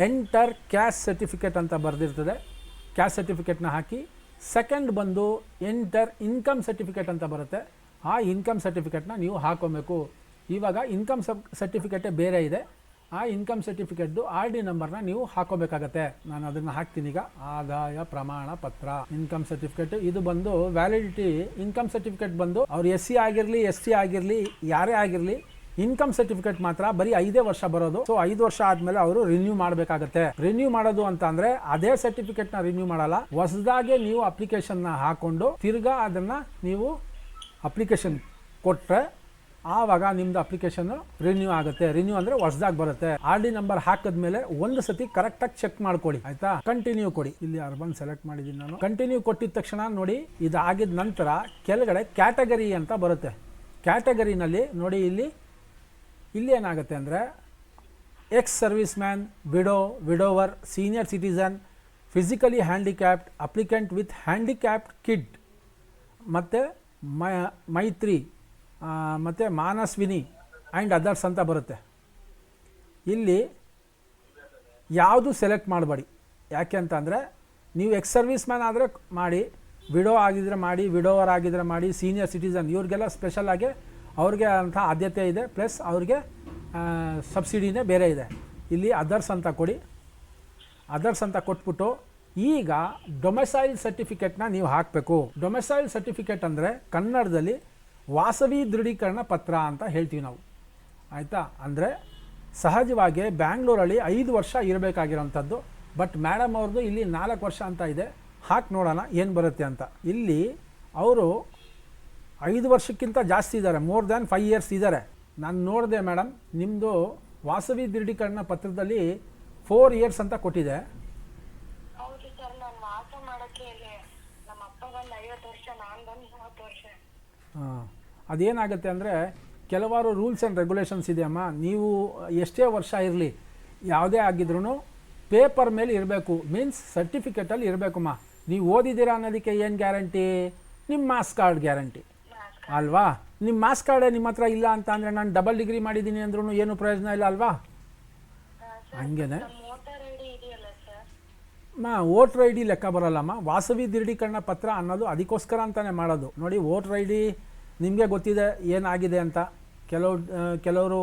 ಎಂಟರ್ ಕ್ಯಾಸ್ಟ್ ಸರ್ಟಿಫಿಕೇಟ್ ಅಂತ ಬರೆದಿರ್ತದೆ. ಕ್ಯಾಸ್ಟ್ ಸರ್ಟಿಫಿಕೇಟ್ನ ಹಾಕಿ. ಸೆಕೆಂಡ್ ಬಂದು ಎಂಟರ್ ಇನ್ಕಮ್ ಸರ್ಟಿಫಿಕೇಟ್ ಅಂತ ಬರುತ್ತೆ, ಆ ಇನ್ಕಮ್ ಸರ್ಟಿಫಿಕೇಟ್ನ ನೀವು ಹಾಕೋಬೇಕು. ಇವಾಗ ಇನ್ಕಮ್ ಸರ್ಟಿಫಿಕೇಟೇ ಬೇರೆ ಇದೆ, ಆ ಇನ್ಕಮ್ ಸರ್ಟಿಫಿಕೇಟ್ದು RD ನಂಬರ್ನ ನೀವು ಹಾಕೋಬೇಕಾಗತ್ತೆ. ನಾನು ಅದನ್ನು ಹಾಕ್ತೀನಿ ಈಗ. ಆದಾಯ ಪ್ರಮಾಣ ಪತ್ರ ಇನ್ಕಮ್ ಸರ್ಟಿಫಿಕೇಟ್, ಇದು ಬಂದು ವ್ಯಾಲಿಡಿಟಿ. ಇನ್ಕಮ್ ಸರ್ಟಿಫಿಕೇಟ್ ಬಂದು ಅವ್ರು SC ಆಗಿರಲಿ ST ಆಗಿರಲಿ ಯಾರೇ ಆಗಿರಲಿ, ಇನ್ಕಮ್ ಸರ್ಟಿಫಿಕೇಟ್ ಮಾತ್ರ ಬರೀ 5 ವರ್ಷ ಬರೋದು. ಸೊ 5 ವರ್ಷ ಆದಮೇಲೆ ಅವರು ರಿನ್ಯೂ ಮಾಡಬೇಕಾಗತ್ತೆ. ರಿನ್ಯೂ ಮಾಡೋದು ಅಂತ ಅಂದರೆ ಅದೇ ಸರ್ಟಿಫಿಕೇಟ್ನ ರಿನ್ಯೂ ಮಾಡಲ್ಲ, ಹೊಸದಾಗೆ ನೀವು ಅಪ್ಲಿಕೇಶನ್ನ ಹಾಕ್ಕೊಂಡು ತಿರ್ಗಾ ಅದನ್ನು ನೀವು ಅಪ್ಲಿಕೇಶನ್ ಕೊಟ್ಟರೆ ಆವಾಗ ನಿಮ್ಮದು ಅಪ್ಲಿಕೇಶನ್ನು ರಿನ್ಯೂ ಆಗುತ್ತೆ. ರಿನ್ಯೂ ಅಂದರೆ ಹೊಸದಾಗಿ ಬರುತ್ತೆ. RD ನಂಬರ್ ಹಾಕಿದ್ಮೇಲೆ ಒಂದು ಸತಿ ಕರೆಕ್ಟಾಗಿ ಚೆಕ್ ಮಾಡ್ಕೊಳ್ಳಿ, ಆಯಿತಾ? ಕಂಟಿನ್ಯೂ ಕೊಡಿ. ಇಲ್ಲಿ ಅರ್ಬನ್ ಸೆಲೆಕ್ಟ್ ಮಾಡಿದ್ದೀನಿ ನಾನು. ಕಂಟಿನ್ಯೂ ಕೊಟ್ಟಿದ ತಕ್ಷಣ ನೋಡಿ, ಇದಾಗಿದ ನಂತರ ಕೆಳಗಡೆ ಕ್ಯಾಟಗರಿ ಅಂತ ಬರುತ್ತೆ. ಕ್ಯಾಟಗರಿನಲ್ಲಿ ನೋಡಿ, ಇಲ್ಲಿ ಏನಾಗುತ್ತೆ ಅಂದರೆ ex service man, ವಿಡೋವರ್, senior citizen, physically handicapped, applicant with handicapped kid, ಮತ್ತು ಮೈತ್ರಿ ಮತ್ತು ಮಾನಸ್ವಿನಿ ಆ್ಯಂಡ್ ಅದರ್ಸ್ ಅಂತ ಬರುತ್ತೆ. ಇಲ್ಲಿ ಯಾವುದು ಸೆಲೆಕ್ಟ್ ಮಾಡಬೇಡಿ. ಯಾಕೆ ಅಂತಂದರೆ ನೀವು ಎಕ್ಸ್ ಸರ್ವಿಸ್ ಮ್ಯಾನ್ ಆದರೆ ಮಾಡಿ, ವಿಡೋ ಆಗಿದ್ರೆ ಮಾಡಿ, ವಿಡೋವರ್ ಆಗಿದ್ರೆ ಮಾಡಿ, ಸೀನಿಯರ್ ಸಿಟಿಸನ್ ಇವ್ರಿಗೆಲ್ಲ ಸ್ಪೆಷಲಾಗಿ ಅವ್ರಿಗೆ ಅಂತ ಆದ್ಯತೆ ಇದೆ, ಪ್ಲಸ್ ಅವ್ರಿಗೆ ಸಬ್ಸಿಡಿನೇ ಬೇರೆ ಇದೆ. ಇಲ್ಲಿ ಅದರ್ಸ್ ಅಂತ ಕೊಡಿ. ಅದರ್ಸ್ ಅಂತ ಕೊಟ್ಬಿಟ್ಟು ಈಗ ಡೊಮೆಸೈಲ್ ಸರ್ಟಿಫಿಕೇಟ್ನ ನೀವು ಹಾಕಬೇಕು. ಡೊಮೆಸೈಲ್ ಸರ್ಟಿಫಿಕೇಟ್ ಅಂದರೆ ಕನ್ನಡದಲ್ಲಿ ವಾಸವಿ ದೃಢೀಕರಣ ಪತ್ರ ಅಂತ ಹೇಳ್ತೀವಿ ನಾವು, ಆಯಿತಾ? ಅಂದರೆ ಸಹಜವಾಗಿ ಬ್ಯಾಂಗ್ಳೂರಲ್ಲಿ 5 ವರ್ಷ ಇರಬೇಕಾಗಿರೋಂಥದ್ದು, ಬಟ್ ಮೇಡಮ್ ಅವ್ರದ್ದು ಇಲ್ಲಿ 4 ವರ್ಷ ಅಂತ ಇದೆ. ಹಾಕಿ ನೋಡೋಣ ಏನು ಬರುತ್ತೆ ಅಂತ. ಇಲ್ಲಿ ಅವರು 5 ವರ್ಷಕ್ಕಿಂತ ಜಾಸ್ತಿ ಇದ್ದಾರೆ, ಮೋರ್ ದ್ಯಾನ್ 5 years ಇದ್ದಾರೆ. ನಾನು ನೋಡಿದೆ ಮೇಡಮ್, ನಿಮ್ಮದು ವಾಸವಿ ದೃಢೀಕರಣ ಪತ್ರದಲ್ಲಿ 4 years ಅಂತ ಕೊಟ್ಟಿದೆ. ಹೌದು ಸರ್, ನಾನು ವಾಸ ಮಾಡೋಕ್ಕೆ ನಮ್ಮ ಅಪ್ಪ ಬಂದು 50 ವರ್ಷ, ನಾನು ಬಂದು 30 ವರ್ಷ. ಅದೇನಾಗುತ್ತೆ ಅಂದರೆ ಕೆಲವಾರು ರೂಲ್ಸ್ ಆ್ಯಂಡ್ ರೆಗ್ಯುಲೇಷನ್ಸ್ ಇದೆಯಮ್ಮ. ನೀವು ಎಷ್ಟೇ ವರ್ಷ ಇರಲಿ, ಯಾವುದೇ ಆಗಿದ್ರೂ ಪೇಪರ್ ಮೇಲೆ ಇರಬೇಕು, ಮೀನ್ಸ್ ಸರ್ಟಿಫಿಕೇಟಲ್ಲಿ ಇರಬೇಕಮ್ಮ. ನೀವು ಓದಿದ್ದೀರಾ ಅನ್ನೋದಕ್ಕೆ ಏನು ಗ್ಯಾರಂಟಿ? ನಿಮ್ಮ ಮಾರ್ಕ್ಸ್ ಕಾರ್ಡ್ ಗ್ಯಾರಂಟಿ ಅಲ್ವಾ? ನಿಮ್ಮ ಮಾರ್ಕ್ಸ್ ಕಾರ್ಡೇ ನಿಮ್ಮ ಹತ್ರ ಇಲ್ಲ ಅಂತ ಅಂದರೆ ನಾನು ಡಬಲ್ ಡಿಗ್ರಿ ಮಾಡಿದ್ದೀನಿ ಅಂದ್ರೂ ಏನು ಪ್ರಯೋಜನ ಇಲ್ಲ ಅಲ್ವಾ? ಹಂಗೇನೆ ವೋಟ್ರ್ ಐ ಡಿ ಲೆಕ್ಕ ಬರಲ್ಲಮ್ಮ. ವಾಸವಿ ದೃಢೀಕರಣ ಪತ್ರ ಅನ್ನೋದು ಅದಕ್ಕೋಸ್ಕರ ಅಂತಲೇ ಮಾಡೋದು. ನೋಡಿ, ವೋಟ್ರ್ ಐ ಡಿ ನಿಮಗೆ ಗೊತ್ತಿದೆ ಏನಾಗಿದೆ ಅಂತ. ಕೆಲವರು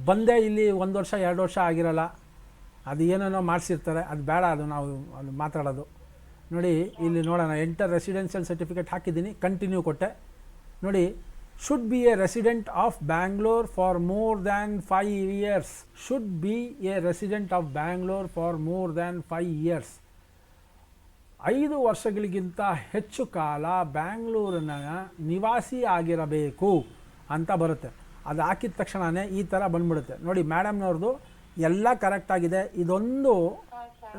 ಬಂದೇ ಇಲ್ಲಿ 1 ವರ್ಷ 2 ವರ್ಷ ಆಗಿರಲ್ಲ, ಅದು ಏನೇನೋ ಮಾಡಿಸಿರ್ತಾರೆ. ಅದು ಬೇಡ, ಅದು ನಾವು ಅದು ಮಾತಾಡೋದು. ನೋಡಿ ಇಲ್ಲಿ ನೋಡೋಣ, ಎಂಟರ್ ರೆಸಿಡೆನ್ಷಿಯಲ್ ಸರ್ಟಿಫಿಕೇಟ್ ಹಾಕಿದ್ದೀನಿ, ಕಂಟಿನ್ಯೂ ಕೊಟ್ಟೆ. ನೋಡಿ, should be A resident of Bangalore for more than 5 years. Should be A resident of Bangalore for more than 5 years. 5 ವರ್ಷಗಳಿಗಿಂತ ಹೆಚ್ಚು ಕಾಲ ಬ್ಯಾಂಗ್ಳೂರಿನ ನಿವಾಸಿ ಆಗಿರಬೇಕು ಅಂತ ಬರುತ್ತೆ. ಅದು ಹಾಕಿದ ತಕ್ಷಣವೇ ಈ ಥರ ಬಂದ್ಬಿಡುತ್ತೆ. ನೋಡಿ, ಮೇಡಮ್ನವ್ರದ್ದು ಎಲ್ಲ ಕರೆಕ್ಟಾಗಿದೆ. ಇದೊಂದು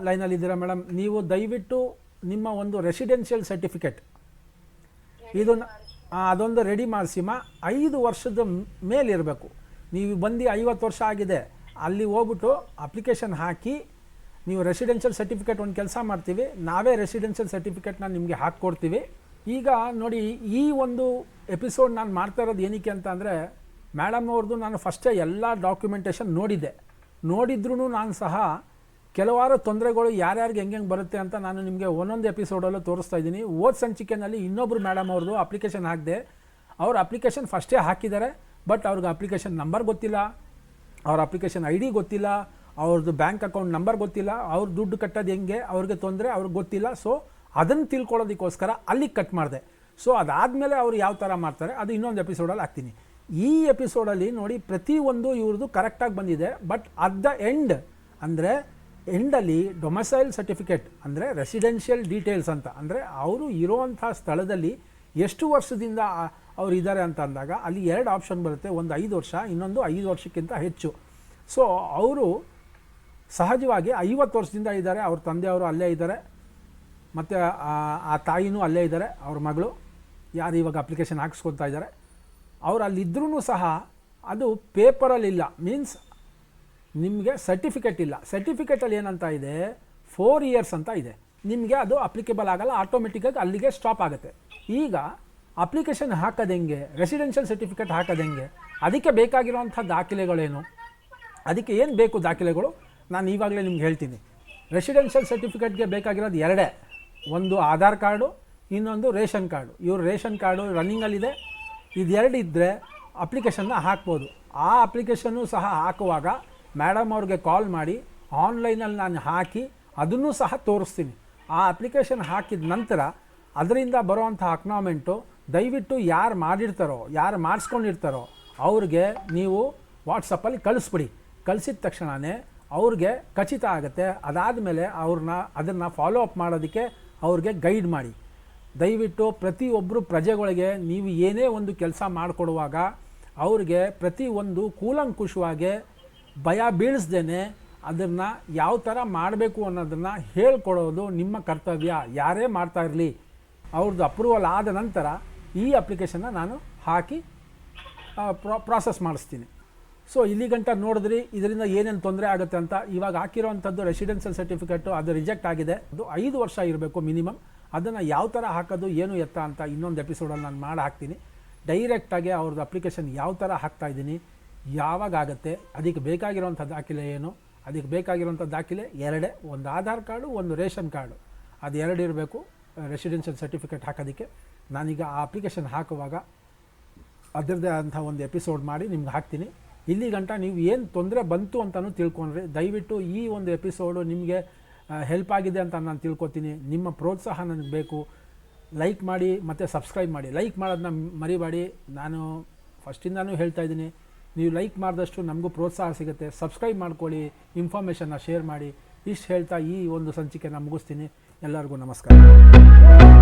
ಲೈನಲ್ಲಿದ್ದೀರಾ ಮೇಡಮ್, ನೀವು ದಯವಿಟ್ಟು ನಿಮ್ಮ ಒಂದು ರೆಸಿಡೆನ್ಷಿಯಲ್ ಸರ್ಟಿಫಿಕೇಟ್ ಇದನ್ನು ಅದೊಂದು ರೆಡಿ ಮಾಡಿಸಿಮ್ಮ. 5 ವರ್ಷದ ಮೇಲಿರಬೇಕು. ನೀವು ಬಂದು 50 ವರ್ಷ ಆಗಿದೆ, ಅಲ್ಲಿ ಹೋಗ್ಬಿಟ್ಟು ಅಪ್ಲಿಕೇಶನ್ ಹಾಕಿ ನೀವು ರೆಸಿಡೆನ್ಷಿಯಲ್ ಸರ್ಟಿಫಿಕೇಟ್ ಒಂದು ಕೆಲಸ ಮಾಡ್ತೀವಿ, ನಾವೇ ರೆಸಿಡೆನ್ಷಿಯಲ್ ಸರ್ಟಿಫಿಕೇಟ್ನ ನಿಮಗೆ ಹಾಕ್ಕೊಡ್ತೀವಿ. ಈಗ ನೋಡಿ, ಈ ಒಂದು ಎಪಿಸೋಡ್ ನಾನು ಮಾಡ್ತಾ ಇರೋದು ಏನಕ್ಕೆ ಅಂತ ಅಂದರೆ, ಮೇಡಮ್ ಅವ್ರದ್ದು ನಾನು ಫಸ್ಟೇ ಎಲ್ಲ ಡಾಕ್ಯುಮೆಂಟೇಷನ್ ನೋಡಿದ್ರೂ ನಾನು ಸಹ ಕೆಲವಾರು ತೊಂದರೆಗಳು ಯಾರ್ಯಾರಿಗೆ ಹೆಂಗೆ ಬರುತ್ತೆ ಅಂತ ನಾನು ನಿಮಗೆ ಒಂದೊಂದು ಎಪಿಸೋಡಲ್ಲೂ ತೋರಿಸ್ತಾ ಇದ್ದೀನಿ. ಸಂಚಿಕೆಯಲ್ಲಿ ಇನ್ನೊಬ್ಬರು ಮೇಡಮ್ ಅವ್ರದ್ದು ಅಪ್ಲಿಕೇಶನ್ ಹಾಕಿದೆ. ಅವ್ರ ಅಪ್ಲಿಕೇಶನ್ ಫಸ್ಟೇ ಹಾಕಿದ್ದಾರೆ, ಬಟ್ ಅವ್ರಿಗೆ ಅಪ್ಲಿಕೇಶನ್ ನಂಬರ್ ಗೊತ್ತಿಲ್ಲ, ಅವ್ರ ಅಪ್ಲಿಕೇಶನ್ ಐ ಡಿ ಗೊತ್ತಿಲ್ಲ, ಅವ್ರದ್ದು ಬ್ಯಾಂಕ್ ಅಕೌಂಟ್ ನಂಬರ್ ಗೊತ್ತಿಲ್ಲ, ಅವ್ರು ದುಡ್ಡು ಕಟ್ಟೋದು ಹೆಂಗೆ ಅವ್ರಿಗೆ ತೊಂದರೆ ಅವ್ರಿಗೆ ಗೊತ್ತಿಲ್ಲ. ಸೊ ಅದನ್ನು ತಿಳ್ಕೊಳ್ಳೋದಕ್ಕೋಸ್ಕರ ಅಲ್ಲಿಗೆ ಕಟ್ ಮಾಡಿದೆ. ಸೊ ಅದಾದಮೇಲೆ ಅವ್ರು ಯಾವ ಥರ ಮಾಡ್ತಾರೆ ಅದು ಇನ್ನೊಂದು ಎಪಿಸೋಡಲ್ಲಿ ಹಾಕ್ತೀನಿ. ಈ ಎಪಿಸೋಡಲ್ಲಿ ನೋಡಿ, ಪ್ರತಿಯೊಂದು ಇವ್ರದ್ದು ಕರೆಕ್ಟಾಗಿ ಬಂದಿದೆ. ಬಟ್ ಅಟ್ ದ ಎಂಡ್ ಎಂಡಲ್ಲಿ ಡೊಮಸೈಲ್ ಸರ್ಟಿಫಿಕೇಟ್ ಅಂದರೆ ರೆಸಿಡೆನ್ಷಿಯಲ್ ಡೀಟೇಲ್ಸ್ ಅಂತ, ಅಂದರೆ ಅವರು ಇರೋವಂಥ ಸ್ಥಳದಲ್ಲಿ ಎಷ್ಟು ವರ್ಷದಿಂದ ಅವ್ರು ಇದ್ದಾರೆ ಅಂತ ಅಂದಾಗ ಅಲ್ಲಿ 2 ಆಪ್ಷನ್ ಬರುತ್ತೆ. ಒಂದು 5 ವರ್ಷ, ಇನ್ನೊಂದು 5 ವರ್ಷಕ್ಕಿಂತ ಹೆಚ್ಚು. ಸೊ ಅವರು ಸಹಜವಾಗಿ 50 ವರ್ಷದಿಂದ ಇದ್ದಾರೆ. ಅವ್ರ ತಂದೆಯವರು ಅಲ್ಲೇ ಇದ್ದಾರೆ, ಮತ್ತು ಆ ತಾಯಿನೂ ಅಲ್ಲೇ ಇದ್ದಾರೆ, ಅವ್ರ ಮಗಳು ಯಾರು ಇವಾಗ ಅಪ್ಲಿಕೇಶನ್ ಹಾಕಿಸ್ಕೊತಾ ಇದ್ದಾರೆ. ಅವ್ರು ಅಲ್ಲಿದ್ದರೂ ಸಹ ಅದು ಪೇಪರಲ್ಲಿಲ್ಲ, ಮೀನ್ಸ್ ನಿಮಗೆ ಸರ್ಟಿಫಿಕೇಟ್ ಇಲ್ಲ. ಸರ್ಟಿಫಿಕೇಟಲ್ಲಿ ಏನಂತ ಇದೆ, 4 years ಅಂತ ಇದೆ. ನಿಮಗೆ ಅದು ಅಪ್ಲಿಕೇಬಲ್ ಆಗಲ್ಲ, ಆಟೋಮೆಟಿಕ್ಕಾಗಿ ಅಲ್ಲಿಗೆ ಸ್ಟಾಪ್ ಆಗುತ್ತೆ. ಈಗ ಅಪ್ಲಿಕೇಶನ್ ಹಾಕೋದು ಹೆಂಗೆ, ರೆಸಿಡೆನ್ಷಿಯಲ್ ಸರ್ಟಿಫಿಕೇಟ್ ಹಾಕೋದು ಹೆಂಗೆ, ಅದಕ್ಕೆ ಬೇಕಾಗಿರುವಂಥ ದಾಖಲೆಗಳೇನು, ಅದಕ್ಕೆ ಏನು ಬೇಕು ದಾಖಲೆಗಳು ನಾನು ಇವಾಗಲೇ ನಿಮ್ಗೆ ಹೇಳ್ತೀನಿ. ರೆಸಿಡೆನ್ಷಿಯಲ್ ಸರ್ಟಿಫಿಕೇಟ್ಗೆ ಬೇಕಾಗಿರೋದು 2, ಒಂದು ಆಧಾರ್ ಕಾರ್ಡು, ಇನ್ನೊಂದು ರೇಷನ್ ಕಾರ್ಡು. ಇವ್ರ ರೇಷನ್ ಕಾರ್ಡು ರನ್ನಿಂಗಲ್ಲಿದೆ. ಇದು 2 ಇದ್ದರೆ ಅಪ್ಲಿಕೇಶನ್ನ ಹಾಕ್ಬೋದು. ಆ ಅಪ್ಲಿಕೇಶನ್ನು ಸಹ ಹಾಕುವಾಗ ಮೇಡಮ್ ಅವ್ರಿಗೆ ಕಾಲ್ ಮಾಡಿ ಆನ್ಲೈನಲ್ಲಿ ನಾನು ಹಾಕಿ ಅದನ್ನು ಸಹ ತೋರಿಸ್ತೀನಿ. ಆ ಅಪ್ಲಿಕೇಶನ್ ಹಾಕಿದ ನಂತರ ಅದರಿಂದ ಬರೋವಂಥ ಅಕ್ನಾಮೆಂಟು ದಯವಿಟ್ಟು ಯಾರು ಮಾಡಿರ್ತಾರೋ, ಯಾರು ಮಾಡಿಸ್ಕೊಂಡಿರ್ತಾರೋ ಅವ್ರಿಗೆ ನೀವು ವಾಟ್ಸಪ್ಪಲ್ಲಿ ಕಳಿಸ್ಬಿಡಿ. ಕಳಿಸಿದ ತಕ್ಷಣವೇ ಅವ್ರಿಗೆ ಖಚಿತ ಆಗುತ್ತೆ. ಅದಾದಮೇಲೆ ಅದನ್ನು ಫಾಲೋ ಅಪ್ ಮಾಡೋದಕ್ಕೆ ಅವ್ರಿಗೆ ಗೈಡ್ ಮಾಡಿ. ದಯವಿಟ್ಟು ಪ್ರತಿಯೊಬ್ಬರು ಪ್ರಜೆಗಳಿಗೆ ನೀವು ಏನೇ ಒಂದು ಕೆಲಸ ಮಾಡಿಕೊಡುವಾಗ ಅವ್ರಿಗೆ ಪ್ರತಿಯೊಂದು ಕೂಲಂಕುಷವಾಗಿ ಭಯ ಬೀಳಿಸ್ದೇನೆ ಅದನ್ನು ಯಾವ ಥರ ಮಾಡಬೇಕು ಅನ್ನೋದನ್ನು ಹೇಳ್ಕೊಡೋದು ನಿಮ್ಮ ಕರ್ತವ್ಯ. ಯಾರೇ ಮಾಡ್ತಾ ಇರಲಿ, ಅವ್ರದ್ದು ಅಪ್ರೂವಲ್ ಆದ ನಂತರ ಈ ಅಪ್ಲಿಕೇಶನ್ನ ನಾನು ಹಾಕಿ ಪ್ರಾಸೆಸ್ ಮಾಡಿಸ್ತೀನಿ. ಸೊ ಇಲ್ಲಿ ಗಂಟ ನೋಡಿದ್ರಿ ಇದರಿಂದ ಏನೇನು ತೊಂದರೆ ಆಗುತ್ತೆ ಅಂತ. ಇವಾಗ ಹಾಕಿರೋವಂಥದ್ದು ರೆಸಿಡೆನ್ಷಿಯಲ್ ಸರ್ಟಿಫಿಕೇಟು ಅದು ರಿಜೆಕ್ಟ್ ಆಗಿದೆ. ಅದು 5 ವರ್ಷ ಇರಬೇಕು ಮಿನಿಮಮ್. ಅದನ್ನು ಯಾವ ಥರ ಹಾಕೋದು ಏನು ಎತ್ತ ಅಂತ ಇನ್ನೊಂದು ಎಪಿಸೋಡಲ್ಲಿ ನಾನು ಮಾಡಿ ಹಾಕ್ತೀನಿ. ಡೈರೆಕ್ಟಾಗಿ ಅವ್ರದ್ದು ಅಪ್ಲಿಕೇಶನ್ ಯಾವ ಥರ ಹಾಕ್ತಾಯಿದ್ದೀನಿ, ಯಾವಾಗ ಆಗುತ್ತೆ, ಅದಕ್ಕೆ ಬೇಕಾಗಿರೋವಂಥ ದಾಖಲೆ ಏನು, ಅದಕ್ಕೆ ಬೇಕಾಗಿರೋಂಥ ದಾಖಲೆ 2, ಒಂದು ಆಧಾರ್ ಕಾರ್ಡು, ಒಂದು ರೇಷನ್ ಕಾರ್ಡು, ಅದು 2 ಇರಬೇಕು ರೆಸಿಡೆನ್ಷಿಯಲ್ ಸರ್ಟಿಫಿಕೇಟ್ ಹಾಕೋದಕ್ಕೆ. ನಾನೀಗ ಆ ಅಪ್ಲಿಕೇಶನ್ ಹಾಕುವಾಗ ಅದರದ್ದೇ ಅಂಥ ಒಂದು ಎಪಿಸೋಡ್ ಮಾಡಿ ನಿಮ್ಗೆ ಹಾಕ್ತೀನಿ. ಇಲ್ಲಿ ಗಂಟ ನೀವು ಏನು ತೊಂದರೆ ಬಂತು ಅಂತಲೂ ತಿಳ್ಕೊಂಡ್ರಿ. ದಯವಿಟ್ಟು ಈ ಒಂದು ಎಪಿಸೋಡು ನಿಮಗೆ ಹೆಲ್ಪ್ ಆಗಿದೆ ಅಂತ ನಾನು ತಿಳ್ಕೊತೀನಿ. ನಿಮ್ಮ ಪ್ರೋತ್ಸಾಹ ನನಗೆ ಬೇಕು. ಲೈಕ್ ಮಾಡಿ ಮತ್ತು ಸಬ್ಸ್ಕ್ರೈಬ್ ಮಾಡಿ. ಲೈಕ್ ಮಾಡೋದನ್ನ ಮರಿಬೇಡಿ. ನಾನು ಫಸ್ಟಿಂದನೂ ಹೇಳ್ತಾ ಇದ್ದೀನಿ, ನೀವು ಲೈಕ್ ಮಾಡಿದಷ್ಟು ನಮಗೂ ಪ್ರೋತ್ಸಾಹ ಸಿಗುತ್ತೆ. ಸಬ್ಸ್ಕ್ರೈಬ್ ಮಾಡ್ಕೊಳ್ಳಿ, ಇನ್ಫಾರ್ಮೇಷನ್ನ ಶೇರ್ ಮಾಡಿ. ಇಷ್ಟು ಹೇಳ್ತಾ ಈ ಒಂದು ಸಂಚಿಕೆನ ಮುಗಿಸ್ತೀನಿ. ಎಲ್ಲರಿಗೂ ನಮಸ್ಕಾರ.